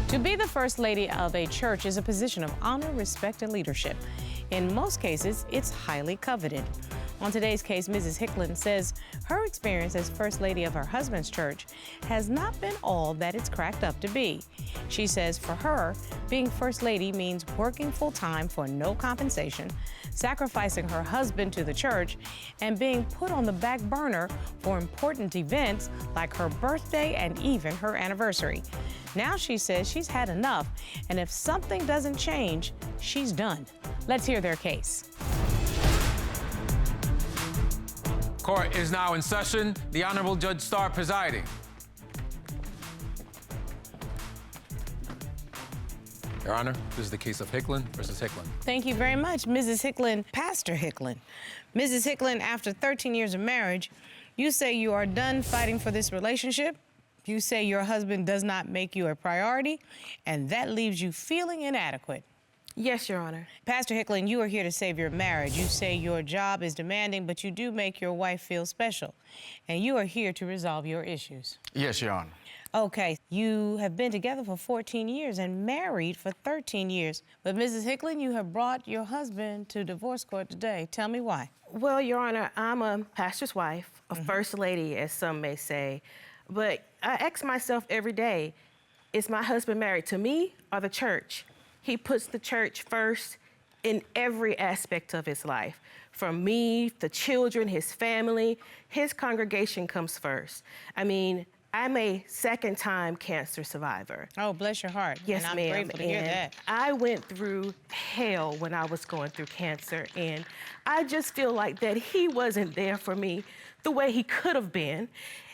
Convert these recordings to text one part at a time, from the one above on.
To be the first lady of a church is a position of honor, respect, and leadership. In most cases, it's highly coveted. On today's case, Mrs. Hicklin says her experience as first lady of her husband's church has not been all that it's cracked up to be. She says for her, being first lady means working full-time for no compensation, sacrificing her husband to the church, and being put on the back burner for important events like her birthday and even her anniversary. Now she says she's had enough, and if something doesn't change, she's done. Let's hear their case. Court is now in session. The Honorable Judge Starr presiding. Your Honor, this is the case of Hicklin versus Hicklin. Thank you very much, Mrs. Hicklin. Pastor Hicklin. Mrs. Hicklin, after 13 years of marriage, you say you are done fighting for this relationship. You say your husband does not make you a priority, and that leaves you feeling inadequate. Yes, Your Honor. Pastor Hicklin, you are here to save your marriage. You say your job is demanding, but you do make your wife feel special, and you are here to resolve your issues. Yes, Your Honor. Okay, you have been together for 14 years and married for 13 years. But Mrs. Hicklin, you have brought your husband to divorce court today. Tell me why. Well, Your Honor, I'm a pastor's wife, a first lady, as some may say. But I ask myself every day, is my husband married to me or the church? He puts the church first in every aspect of his life. From me, the children, his family, his congregation comes first. I mean, I'm a second-time cancer survivor. Oh, bless your heart. Yes, and I'm ma'am. grateful to hear that. I went through hell when I was going through cancer, and I just feel like that he wasn't there for me the way he could have been.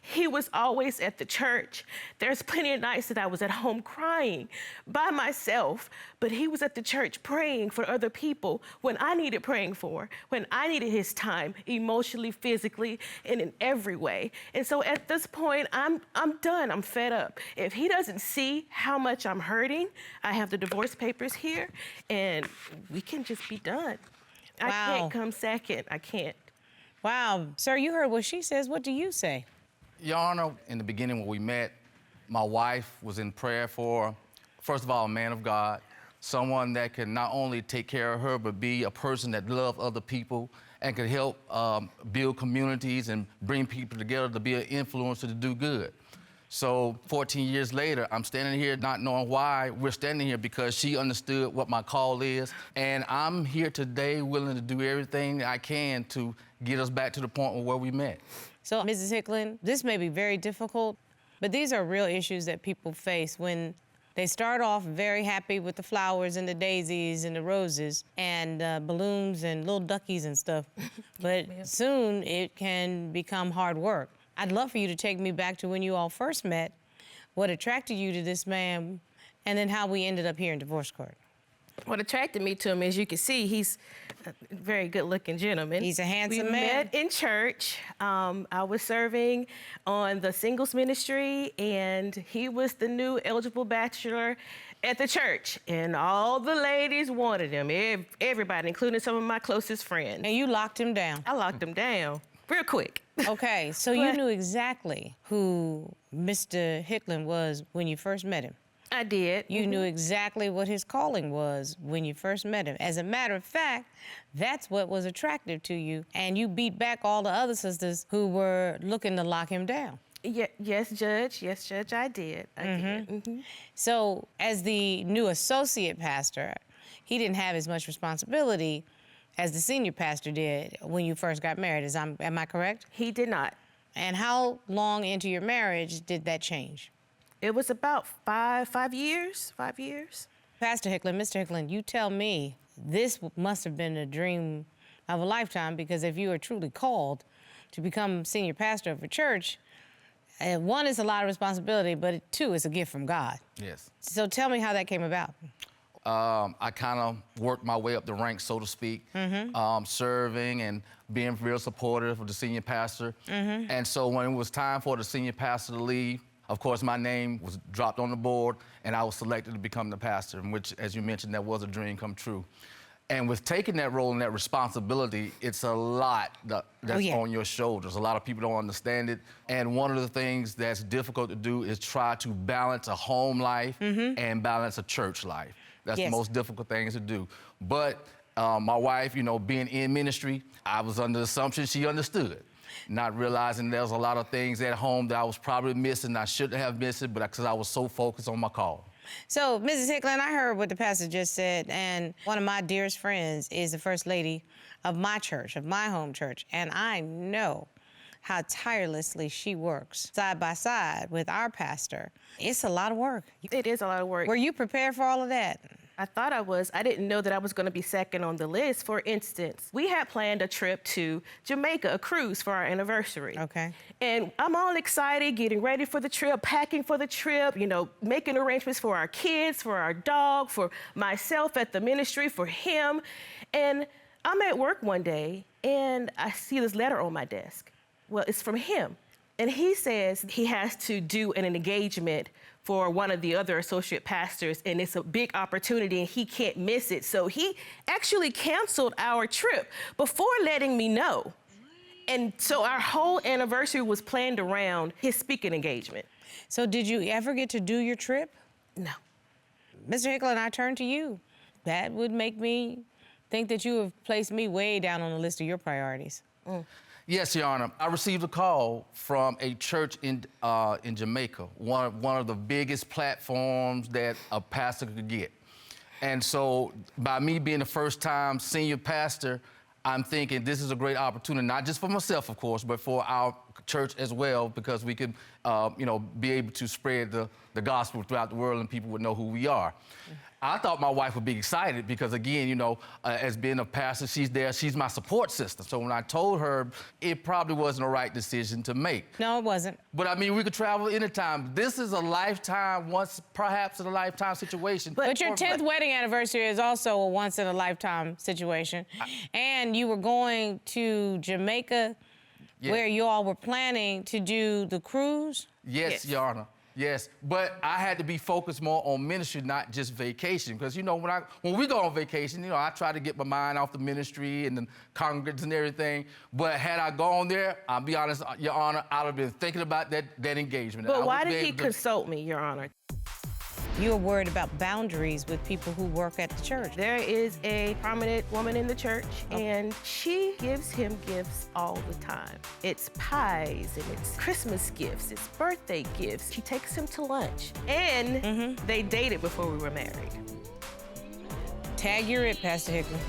He was always at the church. There's plenty of nights that I was at home crying by myself, but he was at the church praying for other people when I needed praying for, when I needed his time, emotionally, physically, and in every way. And so at this point, I'm done. I'm fed up. If he doesn't see how much I'm hurting, I have the divorce papers here, and we can just be done. Wow. I can't come second. I can't. Wow. Sir, you heard what she says. What do you say? Your Honor, in the beginning when we met, my wife was in prayer for, first of all, a man of God, someone that can not only take care of her, but be a person that loves other people and could help build communities and bring people together to be an influencer to do good. So 14 years later, I'm standing here not knowing why we're standing here, because she understood what my call is. And I'm here today willing to do everything I can to get us back to the point where we met. So, Mrs. Hicklin, this may be very difficult, but these are real issues that people face when they start off very happy with the flowers and the daisies and the roses and balloons and little duckies and stuff. But soon it can become hard work. I'd love for you to take me back to when you all first met, what attracted you to this man, and then how we ended up here in divorce court. What attracted me to him, as you can see, he's a very good-looking gentleman. He's a handsome we man. We met in church. I was serving on the singles ministry, and he was the new eligible bachelor at the church. And all the ladies wanted him, everybody, including some of my closest friends. And you locked him down. I locked him down real quick. Okay, so you knew exactly who Mr. Hicklin was when you first met him. I did. You knew exactly what his calling was when you first met him. As a matter of fact, that's what was attractive to you, and you beat back all the other sisters who were looking to lock him down. Yes, Judge. Yes, Judge, I did. I did. So, as the new associate pastor, he didn't have as much responsibility as the senior pastor did when you first got married. Am I correct? He did not. And how long into your marriage did that change? It was about 5 years. Pastor Hicklin, Mr. Hicklin, you tell me, this must have been a dream of a lifetime, because if you are truly called to become senior pastor of a church, one, is a lot of responsibility, but two, is a gift from God. Yes. So tell me how that came about. I kind of worked my way up the ranks, so to speak, serving and being real supportive of the senior pastor. And so when it was time for the senior pastor to leave, of course, my name was dropped on the board, and I was selected to become the pastor, in which, as you mentioned, that was a dream come true. And with taking that role and that responsibility, it's a lot that's on your shoulders. A lot of people don't understand it. And one of the things that's difficult to do is try to balance a home life and balance a church life. That's the most difficult things to do. But my wife, you know, being in ministry, I was under the assumption she understood. Not realizing there was a lot of things at home that I was probably missing. I shouldn't have missed it, but because I was so focused on my call. So, Mrs. Hicklin, I heard what the pastor just said, and one of my dearest friends is the first lady of my church, of my home church, and I know how tirelessly she works side by side with our pastor. It's a lot of work. It is a lot of work. Were you prepared for all of that? I thought I was. I didn't know that I was going to be second on the list. For instance, we had planned a trip to Jamaica, a cruise for our anniversary. Okay. And I'm all excited, getting ready for the trip, packing for the trip, you know, making arrangements for our kids, for our dog, for myself at the ministry, for him. And I'm at work one day, and I see this letter on my desk. Well, it's from him. And he says he has to do an engagement for one of the other associate pastors, and it's a big opportunity, and he can't miss it. So he actually canceled our trip before letting me know. And so our whole anniversary was planned around his speaking engagement. So did you ever get to do your trip? No. Mr. Hicklin, I turn to you. That would make me think that you have placed me way down on the list of your priorities. Yes, Your Honor. I received a call from a church in Jamaica, one of the biggest platforms that a pastor could get. And so by me being the first-time senior pastor, I'm thinking this is a great opportunity, not just for myself, of course, but for our church as well, because we could, you know, be able to spread the gospel throughout the world and people would know who we are. I thought my wife would be excited because, again, you know, as being a pastor, she's there, she's my support system. So when I told her, it probably wasn't the right decision to make. No, it wasn't. But I mean, we could travel anytime. This is a lifetime, once perhaps in a lifetime situation. But your 10th wedding anniversary is also a once in a lifetime situation. And you were going to Jamaica where you all were planning to do the cruise? Yes, Your Honor. Yes, but I had to be focused more on ministry, not just vacation. Because, you know, when we go on vacation, you know, I try to get my mind off the ministry and the congregants and everything. But had I gone there, I'll be honest, Your Honor, I'd have been thinking about that engagement. But why did he consult me, Your Honor? You're worried about boundaries with people who work at the church. There is a prominent woman in the church, and she gives him gifts all the time. It's pies, and it's Christmas gifts, it's birthday gifts. She takes him to lunch, and they dated before we were married. Tag you're it, Pastor Hicklin.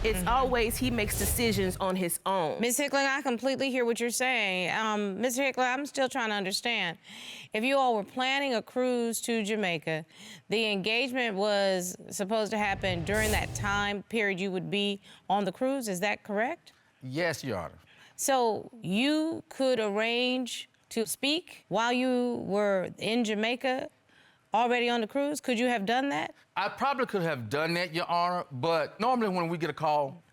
It's always he makes decisions on his own. Ms. Hicklin, I completely hear what you're saying. Mr. Hicklin, I'm still trying to understand. If you all were planning a cruise to Jamaica, the engagement was supposed to happen during that time period you would be on the cruise, is that correct? Yes, Your Honor. So you could arrange to speak while you were in Jamaica already on the cruise? Could you have done that? I probably could have done that, Your Honor, but normally when we get a call,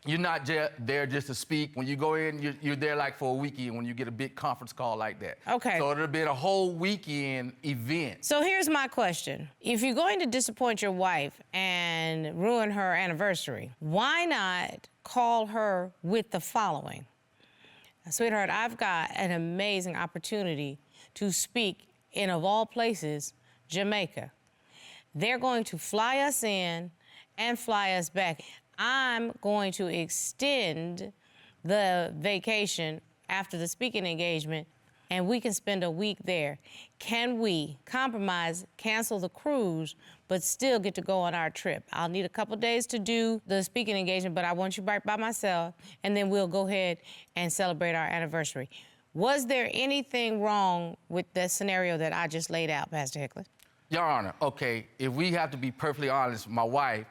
you're not there just to speak. When you go in, you're there like for a weekend when you get a big conference call like that. Okay. So it'll have been a whole weekend event. So here's my question. If you're going to disappoint your wife and ruin her anniversary, why not call her with the following? Sweetheart, I've got an amazing opportunity to speak in, of all places, Jamaica. They're going to fly us in and fly us back. I'm going to extend the vacation after the speaking engagement, and we can spend a week there. Can we compromise, cancel the cruise, but still get to go on our trip? I'll need a couple days to do the speaking engagement, but I want you right by myself, and then we'll go ahead and celebrate our anniversary. Was there anything wrong with the scenario that I just laid out, Pastor Hicklin? Your Honor, okay, if we have to be perfectly honest, my wife,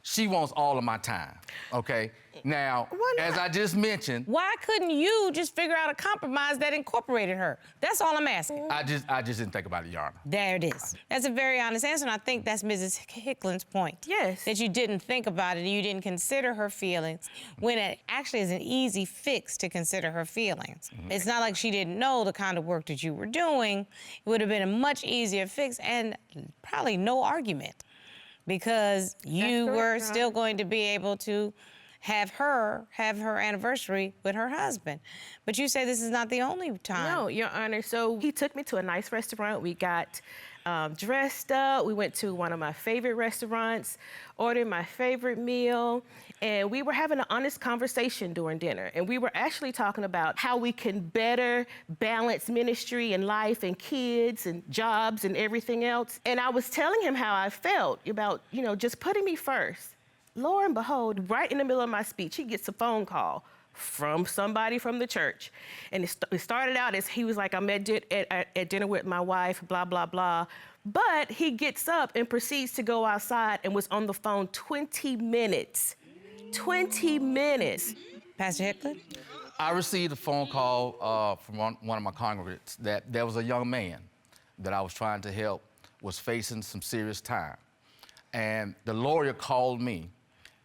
she wants all of my time, okay? Now, as I just mentioned, Why couldn't you just figure out a compromise that incorporated her? That's all I'm asking. I just didn't think about it, Your Honor. There it is. That's a very honest answer, and I think that's Mrs. Hicklin's point. Yes. That you didn't think about it, and you didn't consider her feelings, when it actually is an easy fix to consider her feelings. It's not like she didn't know the kind of work that you were doing. It would have been a much easier fix, and probably no argument, because you were still going to be able to have her anniversary with her husband. But you say this is not the only time. No, Your Honor. So he took me to a nice restaurant. We got dressed up. We went to one of my favorite restaurants, ordered my favorite meal, and we were having an honest conversation during dinner. And we were actually talking about how we can better balance ministry and life and kids and jobs and everything else. And I was telling him how I felt about, just putting me first. Lo and behold, right in the middle of my speech, he gets a phone call from somebody from the church. And it started out as he was like, I'm at dinner with my wife, blah, blah, blah. But he gets up and proceeds to go outside and was on the phone 20 minutes. 20 minutes. Pastor Hicklin? I received a phone call from one of my congregants that there was a young man that I was trying to help was facing some serious time. And the lawyer called me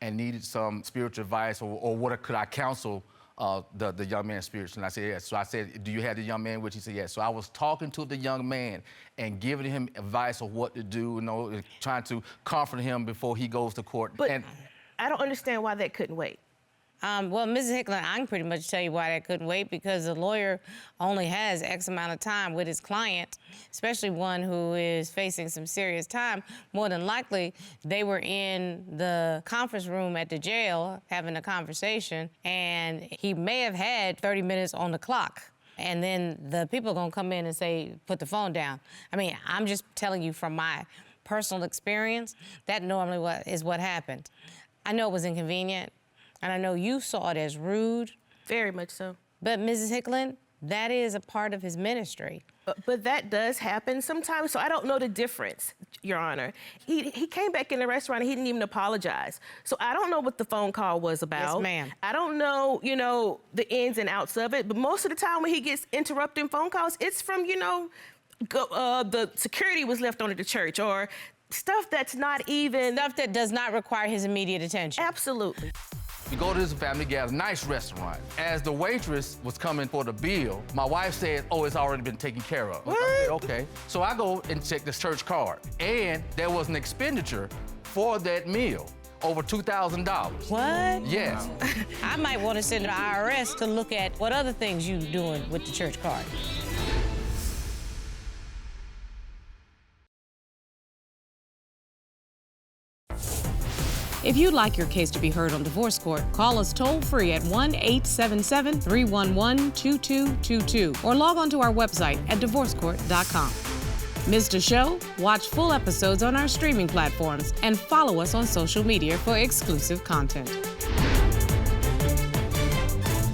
and needed some spiritual advice or what could I counsel the young man spiritually. And I said, yes. So I said, do you have the young man with you? He said, yes. So I was talking to the young man and giving him advice of what to do, and trying to comfort him before he goes to court. But I don't understand why that couldn't wait. Well, Mrs. Hicklin, I can pretty much tell you why that couldn't wait, because the lawyer only has X amount of time with his client, especially one who is facing some serious time. More than likely, they were in the conference room at the jail having a conversation, and he may have had 30 minutes on the clock. And then the people are gonna come in and say, put the phone down. I mean, I'm just telling you from my personal experience, that normally is what happened. I know it was inconvenient, and I know you saw it as rude. Very much so. But Mrs. Hicklin, that is a part of his ministry. But that does happen sometimes, so I don't know the difference, Your Honor. He came back in the restaurant and he didn't even apologize. So I don't know what the phone call was about. Yes, ma'am. I don't know, the ins and outs of it, but most of the time when he gets interrupting phone calls, it's from, the security was left on at the church, or stuff that's not even... Stuff that does not require his immediate attention. Absolutely. We go to this family gathering, nice restaurant. As the waitress was coming for the bill, my wife said, oh, it's already been taken care of. What? I said, okay. So I go and check this church card, and there was an expenditure for that meal, over $2,000. What? Yes. I might want to send the IRS to look at what other things you doing with the church card. If you'd like your case to be heard on divorce court, call us toll-free at 1-877-311-2222 or log on to our website at divorcecourt.com. Missed a show? Watch full episodes on our streaming platforms and follow us on social media for exclusive content.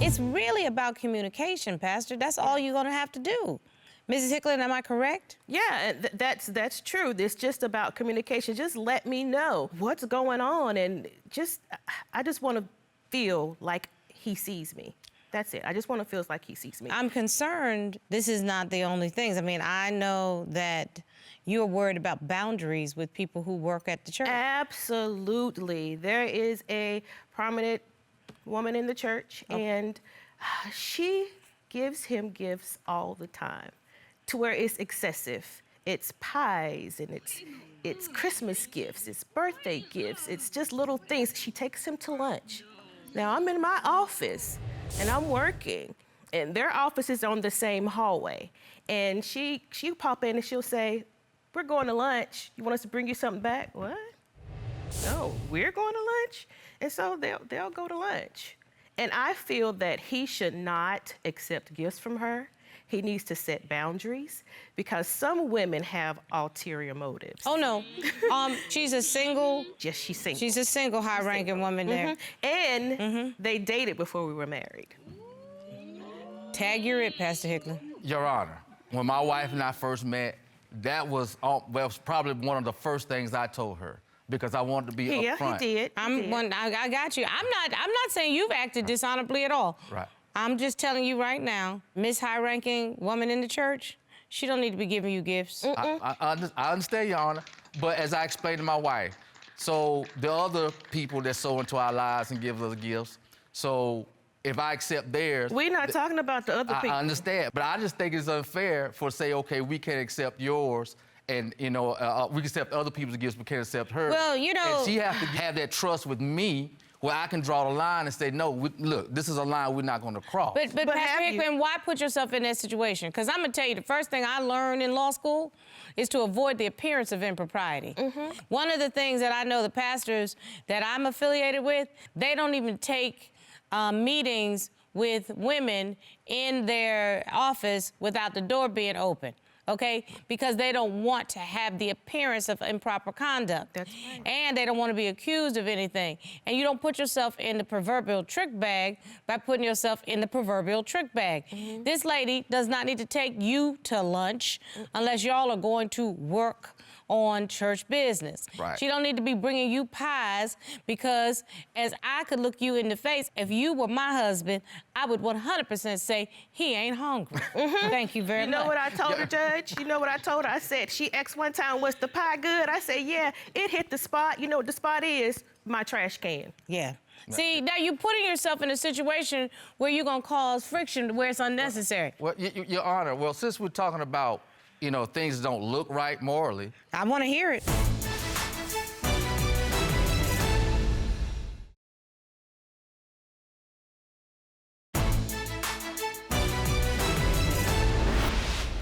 It's really about communication, Pastor. That's all you're going to have to do. Mrs. Hicklin, am I correct? Yeah, that's true. It's just about communication. Just let me know what's going on, and I just want to feel like he sees me. That's it. I just want to feel like he sees me. I'm concerned this is not the only things. I mean, I know that you're worried about boundaries with people who work at the church. Absolutely. There is a prominent woman in the church, and she gives him gifts all the time, to where it's excessive. It's pies, and it's Christmas gifts, it's birthday gifts, it's just little things. She takes him to lunch. Now, I'm in my office, and I'm working, and their office is on the same hallway. And she'll pop in and she'll say, we're going to lunch. You want us to bring you something back? What? No, we're going to lunch? And so they'll go to lunch. And I feel that he should not accept gifts from her. He needs to set boundaries, because some women have ulterior motives. Oh, no. She's a single... Yes, she's single. She's a single high-ranking woman there. And they dated before we were married. Tag your it, Pastor Hicklin. Your Honor, when my wife and I first met, that was probably one of the first things I told her. because I wanted to be upfront. He did. I got you. I'm not saying you've acted dishonorably at all. Right. I'm just telling you right now, Miss High-ranking woman in the church, she don't need to be giving you gifts. I understand, Your Honor, but as I explained to my wife, so the other people that sow into our lives and give us gifts, so if I accept theirs... We're not talking about the other people. I understand, but I just think it's unfair for say, okay, we can't accept yours, and we can accept other people's gifts, but can't accept hers. Well, And she has to have that trust with me, where I can draw the line and say, no, look, this is a line we're not going to cross. But Pastor Hicklin, why put yourself in that situation? Because I'm going to tell you, the first thing I learned in law school is to avoid the appearance of impropriety. One of the things that I know the pastors that I'm affiliated with, they don't even take meetings with women in their office without the door being open. Okay? Because they don't want to have the appearance of improper conduct. That's right. And they don't want to be accused of anything. And you don't put yourself in the proverbial trick bag by putting yourself in the proverbial trick bag. This lady does not need to take you to lunch unless y'all are going to work on church business. Right. She don't need to be bringing you pies because as I could look you in the face, if you were my husband, I would 100% say he ain't hungry. Thank you very much. You know what I told her, Judge? You know what I told her? I said, she asked one time, was the pie good? I said, yeah, it hit the spot. You know what the spot is? My trash can. Yeah. See, now you're putting yourself in a situation where you're going to cause friction where it's unnecessary. Well, Your Honor, well, since we're talking about, things that don't look right morally. I want to hear it.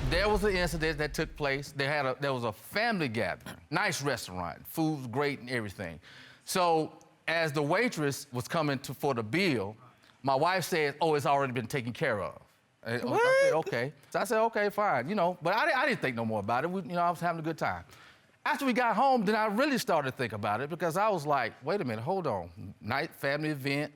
There was an incident that took place. There was a family gathering, nice restaurant, food's great and everything. So as the waitress was coming for the bill, my wife said, oh, it's already been taken care of. What? I said, okay. So I said, okay, fine, but I didn't think no more about it. I was having a good time. After we got home, then I really started to think about it because I was like, wait a minute, hold on. Night family event.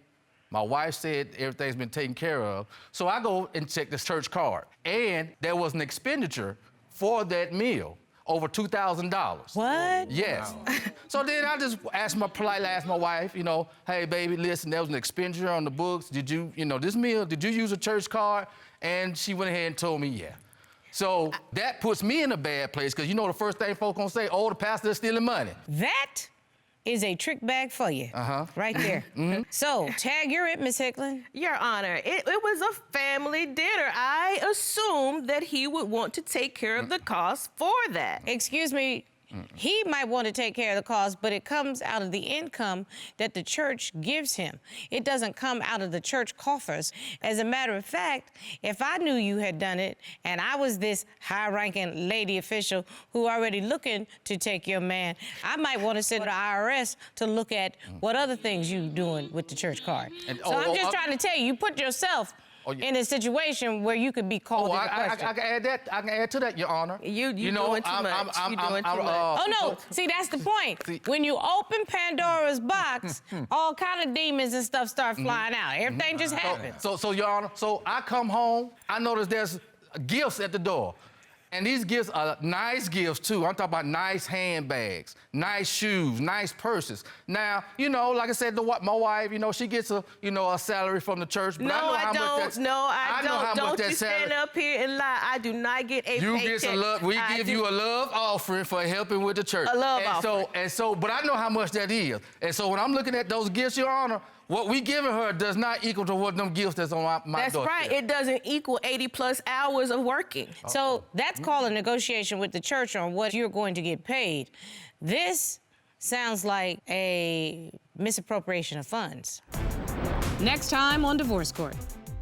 My wife said everything's been taken care of. So I go and check this church card. And there was an expenditure for that meal, over $2,000. What? Yes. Wow. So then I just politely asked my wife, hey, baby, listen, there was an expenditure on the books. Did you, this meal, did you use a church card? And she went ahead and told me, yeah. So that puts me in a bad place because the first thing folks gonna say, oh, the pastor's stealing money. That is a trick bag for you. Right there. So, tag you're it, Miss Hicklin. Your Honor, it was a family dinner. I assumed that he would want to take care of the cost for that. Excuse me. He might want to take care of the cost, but it comes out of the income that the church gives him. It doesn't come out of the church coffers. As a matter of fact, if I knew you had done it and I was this high-ranking lady official who already looking to take your man, I might want to send the IRS to look at what other things you doing with the church card. So I'm just trying to tell you, you put yourself in a situation where you could be called into question. I can add that. I can add to that, Your Honor. You doing too much. You doing too much. Oh, no. See, that's the point. When you open Pandora's box, all kind of demons and stuff start flying out. Everything just happens. So, Your Honor, so I come home, I notice there's gifts at the door. And these gifts are nice gifts, too. I'm talking about nice handbags, nice shoes, nice purses. Now, like I said, my wife, she gets a salary from the church. But No, I don't. Don't you stand up here and lie. I do not get a You paycheck. get a love. We give you a love offering for helping with the church. A love offering. But I know how much that is. And so when I'm looking at those gifts, Your Honor, what we giving her does not equal to what them gifts that's on my doorstep. That's right. It doesn't equal 80+ hours of working. So that's called a negotiation with the church on what you're going to get paid. This sounds like a misappropriation of funds. Next time on Divorce Court.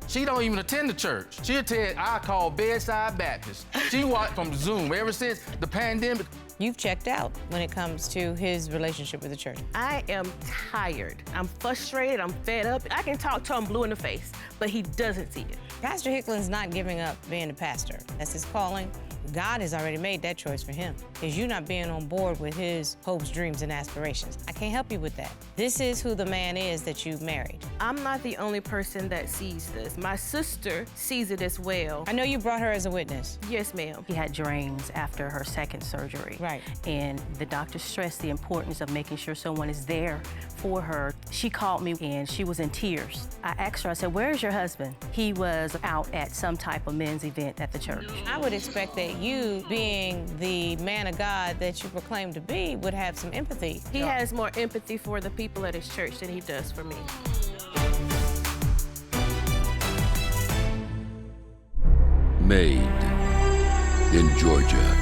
She don't even attend the church. She attend, I call Bedside Baptist. She watched from Zoom ever since the pandemic. You've checked out when it comes to his relationship with the church. I am tired. I'm frustrated. I'm fed up. I can talk to him blue in the face, but he doesn't see it. Pastor Hicklin's not giving up being a pastor. That's his calling. God has already made that choice for him. It's you not being on board with his hopes, dreams, and aspirations. I can't help you with that. this is who the man is that you married. I'm not the only person that sees this. My sister sees it as well. I know you brought her as a witness. Yes, ma'am. She had drains after her second surgery. Right. And the doctor stressed the importance of making sure someone is there for her. She called me and she was in tears. I asked her, I said, "Where's your husband?" He was out at some type of men's event at the church. I would expect that you, being the man of God that you proclaim to be, would have some empathy. He has more empathy for the people at his church than he does for me. Made in Georgia.